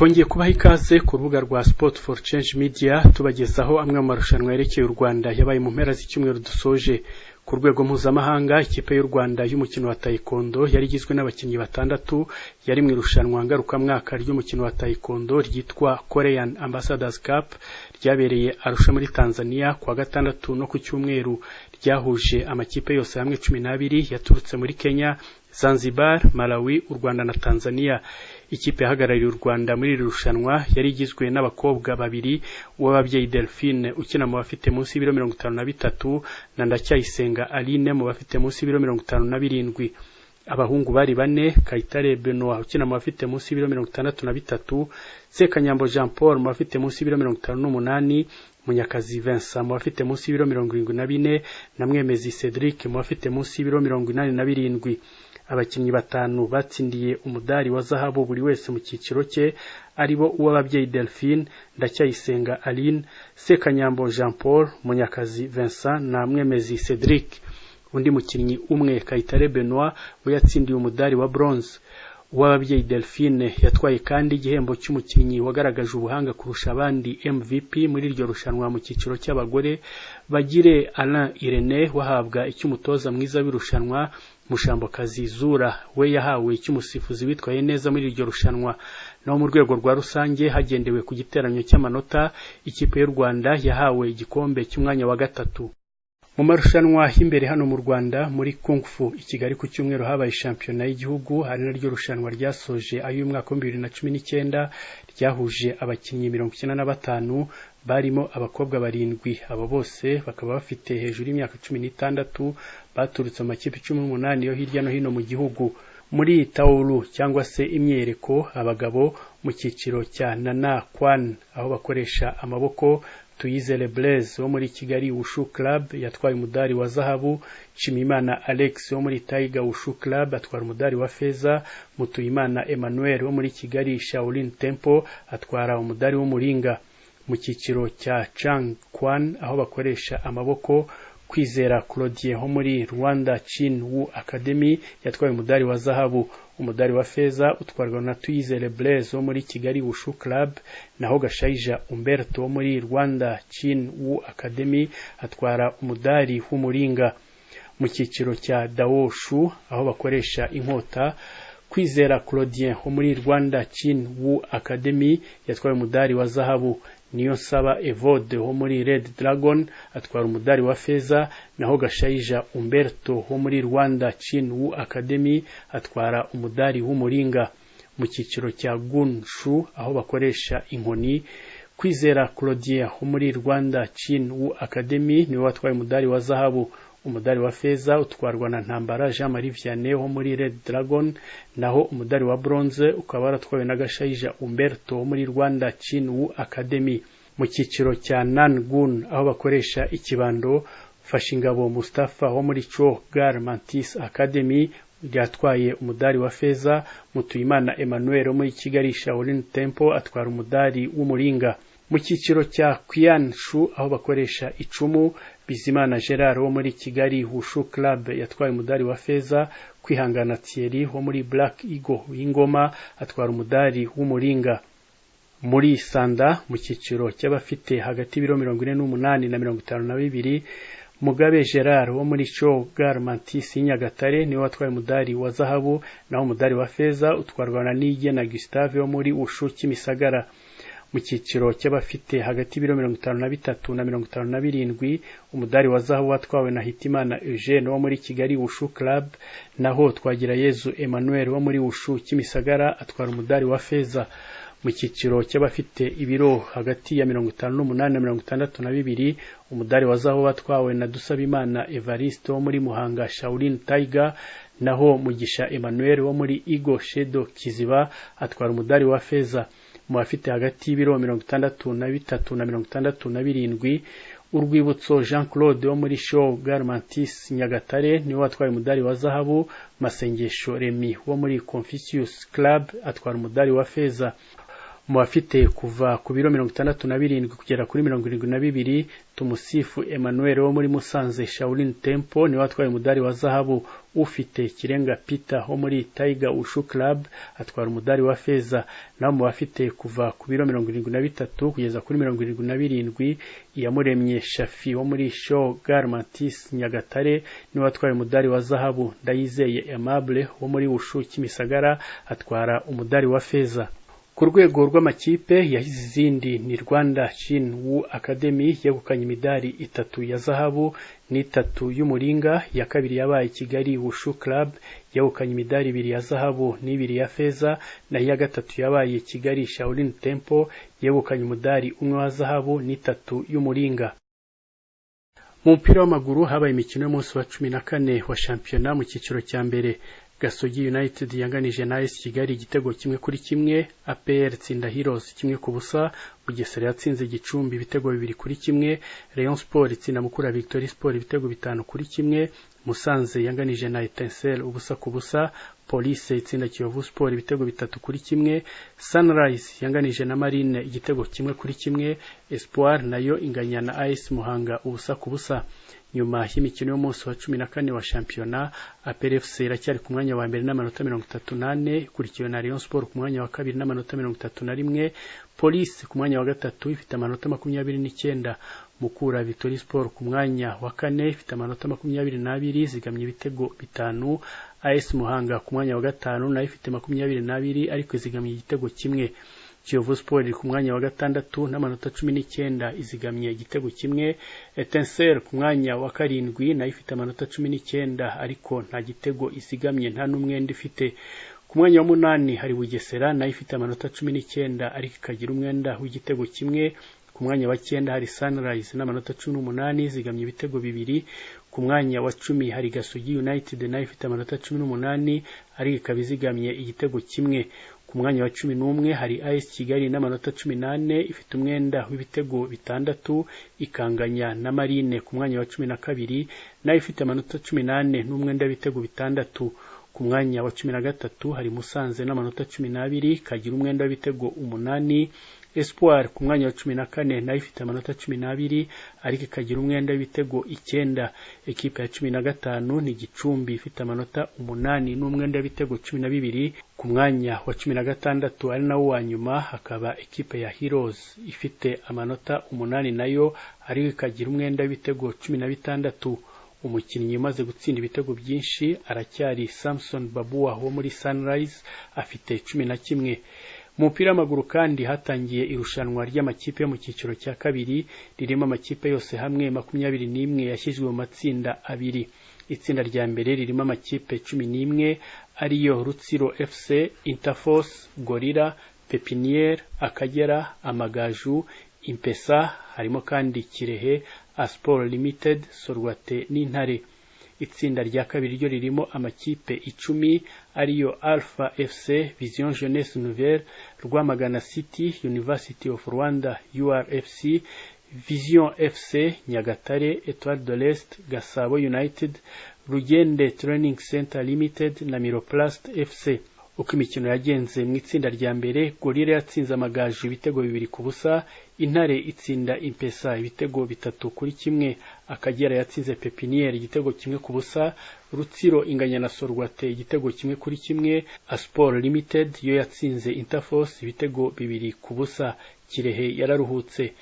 Twongeye kubaha ikaze ku rubuga rwa Sport for Change Media tubagezaho amwe mu marushanwa yerekeye u Rwanda yabaye mu mpera z'icyumweru dusoje. Ku rwego mpuzamahanga, ikipe y'u Rwanda y'umukino wa taekwondo yari igizwe n'abakinnyi batandatu yari mu irushanwa ngarukamwaka ry'umukino wa taekwondo ryitwa Korean Ambassadors Cup ryabereye Arusha muri Tanzania kuwa gatandatu no ku cyumweru. Ryahuje amakipe yose hamwe 12 yaturutse muri Kenya, Zanzibar, Malawi, u Rwanda na Tanzania. Ikipe yahagarariye u Rwanda muri iri rushanwa yari igizwe n'abakobwa babiri, uw'ababyeyi Delphine ukina mu bafite munsi y'ibiro 53 na Ndacyayisenga Aline mu bafite munsi y'ibiro 57. Abahungu bari bane, Kayitare Benoit ukina mu bafite munsi y'ibiro 63, Sekanyambo Jean Paul mu bafite munsi y'ibiro 58, Munyakazi Vincent mu bafite munsi y'ibiro 74 na Mwemezi Cedric mu bafite munsi y'ibiro 87. Abakinnyi batanu batsindiye umudari wa zahabu buri wese mu cyiciro cye, aribo uw'ababyeyi Delphine, Ndacyayisenga Aline, Sekanyambo Jean Paul, Munyakazi Vincent na Mwemezi Cedric. Undi mukinnyi umwe, Kayitare Benoit, we yatsindiye umudari wa bronze. Uw'ababyeyi Delphine yatwaye kandi igihembo cy'umukinnyi wagaragaje ubuhanga kurusha abandi MVP muri iryo rushanwa mu cyiciro cy'abagore. Bagire Alain Irene wahabwa icy'umutoza mwiza w'irushanwa, Mushambokazi Zura we yahawe icy'umusifuzi witwaye neza muri iryo rushanwa. Naho mu rwego rwa rusange hagendewe ku giteranyo cy'amanota, ikipe y'u Rwanda yahawe igikombe cy'umwanya wa gatatu. Mu marushanwa y'imbere hano mu Rwanda muri Kung Fu i Kigali ku cyumweru habaye shampiyona y'igihugu, hari naryo rushanwa ryasoje ay'umwaka wa 2019 ryahuje abakinnyi 95 barimo abakobwa 7. Abo bose bakaba bafite hejuru y'imyaka 16, baturutse mu makipe 18 yo hirya no hino mu gihugu. Muri taolu cyangwa se imyereko, abagabo mu cyiciro cya Nana Kwan aho bakoresha amaboko, Tuyizere Blaise wo muri Kigali Wushu Club yatwaye umudari wa zahabu, Chimimana Alex wo muri Tiger Wushu Club atwara umudari wa feza, Mutuyimana Emmanuel wo muri Kigali Shaolin Temple atwara umudari w'umuringa. Mu cyiciro cya Chang Kwan aho bakoresha amaboko, Kwizera Claudien ho muri Rwanda Chin Wu Academy yatwaye umudari wa zahabu. Umudari wa feza utwarwa na Tuyizere Blaise wo muri Kigali Wushu Club, naho Gashayija Umberto wo muri Rwanda Chin Wu Academy atwara umudari w'umuringa. Mu cyiciro cya Daoshu aho bakoresha inkota, Kwizera Claudien ho muri Rwanda Chin Wu Academy yatwaye umudari wa zahabu. Niyonsaba Evode ho muri Red Dragon atwara umudari wa feza, naho Gashayija Umberto ho muri Rwanda Chin Wu Academy atwara umudari w'umuringa. Mu cyiciro cya Gunshu aho bakoresha inkoni, Kwizera Claudien ho muri Rwanda Chin Wu Academy niwe watwaye umudari wa zahabu. Umudari wa feza utwarwa na Ntambara Jean Marie Vianney ho muri Red Dragon, naho umudari wa bronze ukaba waratwawe na Gashayija Umberto ho muri Rwanda Chin Wu Academy. Mu cyiciro cya Nangun aho bakoresha ikibando, Fashingabo Mustafa ho muri Cho Garmentis Academy yatwaye umudari wa feza, Mutuyimana Emmanuel ho muri Kigali Shaolin Temple atwara umudari w'umuringa. Mu cyiciro cya Qianshu aho bakoresha icumu, Bizimana Gerard wo muri Kigali Wushu Club yatwaye umudari wa feza, Kwihangana Thierry wo muri Black Eagle w'ingoma atwara umudari w'umuringa. Muri Sanda mu cyiciro cy'abafite hagati y'ibiro 48 na 52, Mugabe Gerard wo muri Cho Garmentis Nyagatare niwe watwaye umudari wa zahabu, naho umudari wa feza utwarwa na Nigena Gustave wo muri Wushu Kimisagara. Mu cyiciro cy'abafite hagati y'ibiro 53 na 57, umudari wa zahabu watwawe na Hitimana Eugene wo muri Kigali Wushu Club, naho Twagirayezu Emmanuel wo muri Wushu Kimisagara atwara umudari wa feza. Mu cyiciro cy'abafite ibiro hagati ya 58 na 62, umudari wa zahabu watwawe na Dusabimana Evariste wo muri Muhanga Shaolin Tiger, naho Mugisha Emmanuel wo muri Igo Shedo Kiziba atwara umudari wa feza. Mu bafite hagati y'ibiro 63 na 67, Urwibutso Jean Claude wo muri Show Garmentis Nyagatare niwe watwaye umudari wa zahabu, Masengesho Remy wo muri Confucius Club atwara umudari wa feza. mu bafite kuva ku biro 67 kugera kuri 72, Tumusifu Emmanuel wo muri Musanze Shaolin Temple ni watwaye umudari wa zahabu. Ufite Kirenga Peter wo muri Tiger Wushu Club atwara umudari wa feza. Naho mu bafite kuva ku biro 73 kugeza kuri 77, Iyamuremye Shafi wo muri Show Garmentis Nyagatare ni watwaye umudari wa zahabu. Ndayizeye Aimable wo muri Wushu Kimisagara atwara umudari wa feza. Ku rwego rw'amakipe yahize izindi ni Rwanda Shin Wu Academy yegukanye imidari 3 ya zahabu n'3 y'umuringa. Ya kabiri yabaye Kigali Wushu Club yegukanye imidari 2 ya zahabu n'2 ya feza, na ya gatatu yabaye Kigali Shaolin Temple yegukanye umudari 1 wa zahabu n'3 y'umuringa. Mu mpira w'amaguru habaye imikino y'umunsi wa 14 wa shampiyona mu cyiciro cya mbere. Gasogi United yanganije na AS Kigali igitego 1-1, APR tsinda Heroes 1-0, Bugesera yatsinze Gicumbi ibitego 2-1, Rayon Sport itsinda Mukura Victory Sport ibitego 5-1, Musanze yanganije na Etincelle 0-0, Police itsinda Kiyovu Sport ibitego 3-1, Sunrise yanganije na Marine igitego 1-1, Espoir nayo inganya na AS Muhanga 0-0. Nyuma y'imikino y'umunsi wa 14 wa shampiyona, APR FC iracyari ku mwanya wa mbere n'amanota 38, ikurikiwe na Rayon Sport ku mwanya wa kabiri n'amanota 31, Police ku mwanya wa gatatu ifite amanota 29, Mukura Victory Sport ku mwanya wa kane ifite amanota 22 zigamye ibitego 5, AS Muhanga ku mwanya wa gatanu nayo ifite 22 ariko izigamye igitego 1. Kiyovu Sport ku mwanya wa gatandatu n'amanota 19 izigamye igitego 1, Etincelle ku mwanya wa karindwi nayo ifite amanota 19 ariko nta gitego isigamye, nta n'umwenda ifite. Ku mwanya wa 8 hari Bugesera nayo ifite amanota 19 ariko ikagira umwenda w'igitego 1. Ku mwanya wa 9 hari Sunrise n'amanota 18 zigamye ibitego 2. Ku mwanya wa 10 hari Gasogi United nayo ifite amanota 18 ariko ikabizigamye igitego 1. Ku mwanya wa 11 hari AS Kigali n'amanota 18 ifite umwenda w'ibitego 6 ikanganya na Marine ku mwanya wa 12 nayo ifite amanota 18 n'umwenda w'ibitego 6. Ku mwanya wa 13 hari Musanze n'amanota 12 kagira umwenda w'ibitego 8. Espoir ku mwanya wa 14 nayo ifite amanota 12 ariko ikagira umwenda w'ibitego 9. Ekipe ya 15 ni Gicumbi ifite amanota 8 n'umwenda w'ibitego 12. Ku mwanya wa 16 ari nawo wa nyuma hakaba ekipe ya Heroes ifite amanota 8 nayo ariko ikagira umwenda w'ibitego 16. Umukinnyi umaze gutsinda ibitego byinshi aracyari Samson Babua wo muri Sunrise afite 11. Mu mupira w'amaguru kandi hatangiye irushanwa ry'amakipe yo mu cyiciro cya kabiri ririmo amakipe yose hamwe 21 yashyizwe mu matsinda abiri. Itsinda rya mbere ririmo amakipe 11 ariyo Rutsiro FC, Interforce, Gorilla, Pepiniere, Akagera, Amagaju, Impesa, harimo kandi Kirehe, Asport Limited, Sorwate n'Intare. Itsinda rya kabiri ryo ririmo amakipe 10 ariyo Alpha FC, Vision Jeunesse Nouvelle, Rwamagana City, University of Rwanda URFC, Vision FC, Nyagatare, Etoile de l'Est, Gasabo United, Rugende Training Center Limited na Miroplast FC. Uko imikino yagenze mu itsinda rya mbere, Gorilla yatsinze Amagaju ibitego 2-0, Intare itsinda Impesa ibitego 3-1, Akagera yatsinze Pepiniere igitego 1-0, Rutsiro inganya na Sorwate igitego 1-1, Asport Limited yo yatsinze Interforce ibitego 2-0. Kirehe yararuhutse.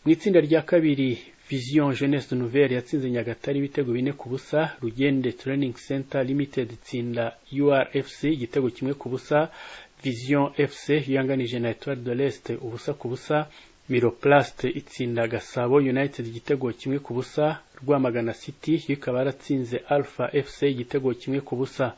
Mu itsinda rya kabiri, Vision Jeunesse Nouvelle yatsinze Nyagatare ibitego 4-0, Rugende Training Center Limited itsinda URFC igitego 1-0, Vision FC yanganije na Etoile de l'Est 0-0, Miroplast itsinda Gasabo United igitego 1-0, Rwamagana City ikaba yaratsinze Alpha FC igitego 1-0.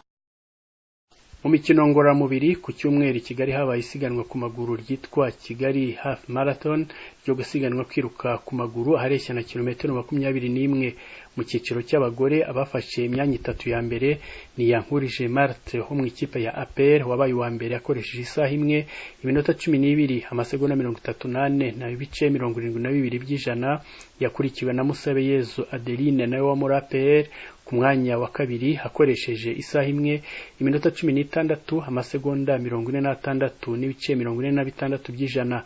Mu mikino ngororamubiri ku cyumweru i Kigali habaye isiganwa ku maguru ryitwa Kigali Half Marathon ryo gusiganwa kwiruka ku maguru ahareshya na kilometero 21. Mu cyiciro cy'abagore abafashe imyanya itatu ya mbere ni Yankurije Marthe wo mu ikipe ya APR wabaye wa mbere akoresheje isaha imwe iminota 12 amasegonda 38 na ibice 72 by'ijana, yakurikiwe na Musabeyezu Adeline nawe wa muri APR ku mwanya wa kabiri akoresheje isaha imwe iminota 16 amasegonda 46 n'ibice 46 by'ijana.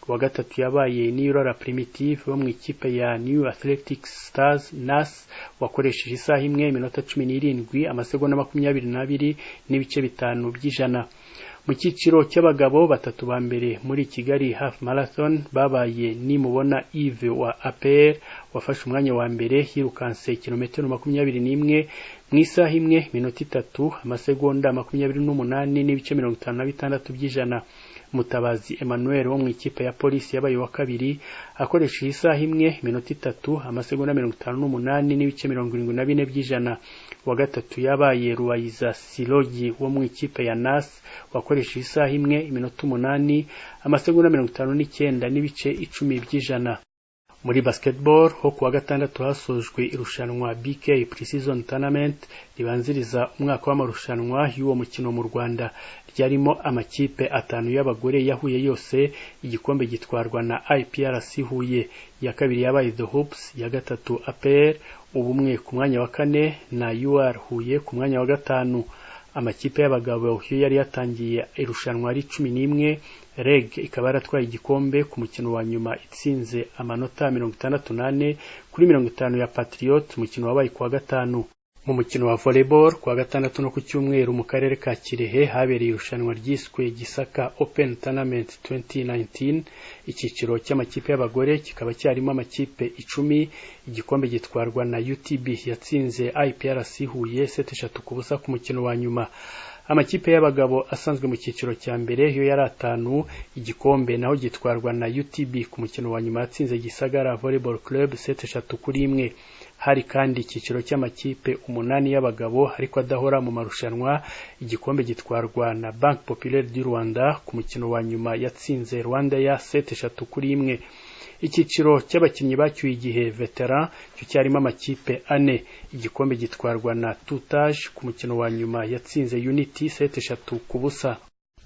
Wa gatatu yabaye Niyirora Primitive wo mu ikipe ya New Athletics Stars NAS wakoresheje isaha imwe iminota 17 amasegonda 22 n'ibice 5 by'ijana. Mu cyiciro cy'abagabo batatu ba mbere muri Kigali Half Marathon babaye Nimubona Yves wa APR wafashe umwanya wa mbere yirukanse kilometero 21 mu isaha imwe minota 3 amasegonda 28 n'ibice 56 by'ijana. Mutabazi Emmanuel wo mu ikipe ya polisi yabaye wa kabiri akoresheje isaha imwe minota 3 amasegonda 58 n'ibice 74 by'ijana. Wa gatatu yabaye Ruwayiza Silogi wo mu ikipe ya NAS wakoresheje isaha imwe iminota 8 amasegonda 59 n'ibice 10 by'ijana. Muri basketball ho kuwa gatandatu hasojwe irushanwa BK Pre-Season Tournament ribanziriza umwaka w'amarushanwa y'uwo mukino mu Rwanda, ryarimo amakipe 5 y'abagore yahuye yose. Igikombe gitwarwa na IPRC Huye, ya kabiri yabaye The Hoops, ya gatatu APR Ubumwe ku mwanya wa 4 na UR Huye ku mwanya wa 5. Amakipe y'abagabo yo yari yatangiye irushanwa ari 11. REG ikaba yaratwaye igikombe ku mukino wa nyuma itsinze amanota 68 kuri 50 ya Patriot, mukino wabaye kuwa 5. Mu mukino wa volleyball kuwa gatandatu no ku cyumweru mu karere ka Kirehe habereye irushanwa ryiswe Gisaka Open Tournament 2019. Icyiciro cy'amakipe y'abagore kikaba cyarimo amakipe 10. Igikombe gitwarwa na UTB yatsinze IPRC Huye 7-3 ku busa ku mukino wa nyuma. Amakipe y'abagabo asanzwe mu cyiciro cya mbere yo yari 5. Igikombe naho gitwarwa na UTB ku mukino wa nyuma yatsinze Gisagara Volleyball Club 7-3 kuri 1. Hari kandi icyiciro cy'amakipe 8 y'abagabo ariko adahora mu marushanwa. Igikombe gitwarwa na Banque Populaire du Rwanda ku mukino wa nyuma yatsinze Rwanda ya 7-3 kuri 1. Icyiciro cy'abakinnyi bacyuye igihe veteran cyo cyarimo amakipe 4. Igikombe gitwarwa na Tutage ku mukino wa nyuma yatsinze Unity 7-3 ku busa.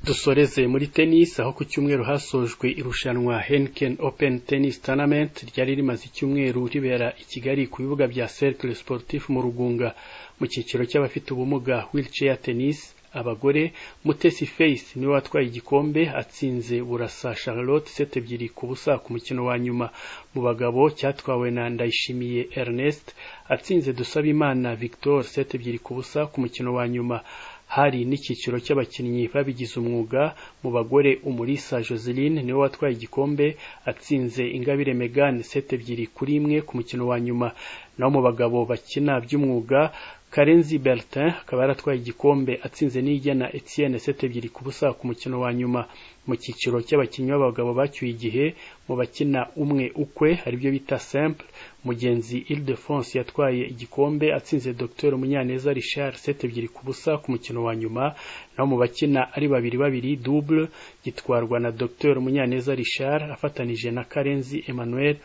Dusoreze muri tennis aho ku cyumweru hasojwe irushanwa Henken Open Tennis Tournament ryari rimaze icyumweru ribera i Kigali ku bibuga bya Cercle Sportif mu Rugunga. Mu cyiciro cy'abafite ubumuga wheelchair tennis abagore, Mutesi Face niwe watwaye igikombe atsinze Burasa Charlotte 7-2 ku busa ku mukino wa nyuma. Mu bagabo cyatwawe na Ndayishimiye Ernest atsinze Dusabimana Victor 7-2 ku busa ku mukino wa nyuma. Hari n'icyiciro cy'abakinnyi babigize umwuga. Mu bagore Umulisa Joseline niwe watwaye igikombe atsinze Ingabire Megan 7-2 kuri 1 ku mukino wa nyuma. Naho mu bagabo bakina by'umwuga Karenzi Bertin akaba yaratwaye igikombe atsinze Nigena Etienne 7-2 ku busa ku mukino wa nyuma. Mu cyiciro cy'abakinnyi b'abagabo bacyuye igihe mu bakina umwe ukwe aribyo bita simple, Mugenzi Ile-de-France yatwaye igikombe atsinze Dr Munyaneza Richard 7-2 ku busa ku mukino wa nyuma. Naho mu bakina ari babiri double gitwarwa na Dr Munyaneza Richard afatanije na Karenzi Emmanuel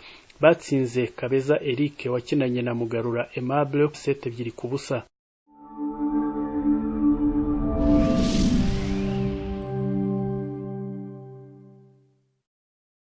batsinze Kabeza Eric wakinanye na Mugarura Aimable 7-2 ku busa.